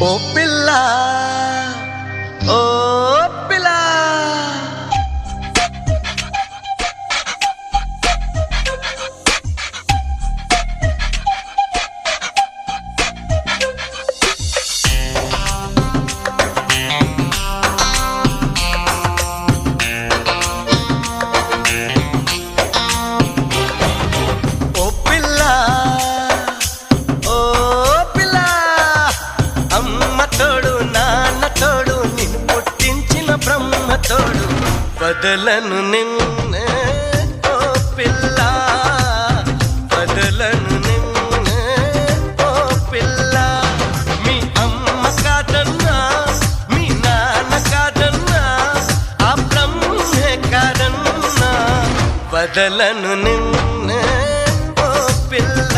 ఓ పిల్ల ఓ పిల్ల ఓ పిల్ల ఓ పిల్ల అమ్మ తోడు నాన్న తోడు నిన్ను పుట్టించిన బ్రహ్మ తోడు బదలను నిన్నే ఓ పిల్ల బదలను నిన్నే ఓ పిల్ల మీ అమ్మ కాదన్నా మీ నాన్న కాదన్నా ఆ బ్రహ్మే కాదన్నా బదలను నిన్నే ఓ పిల్ల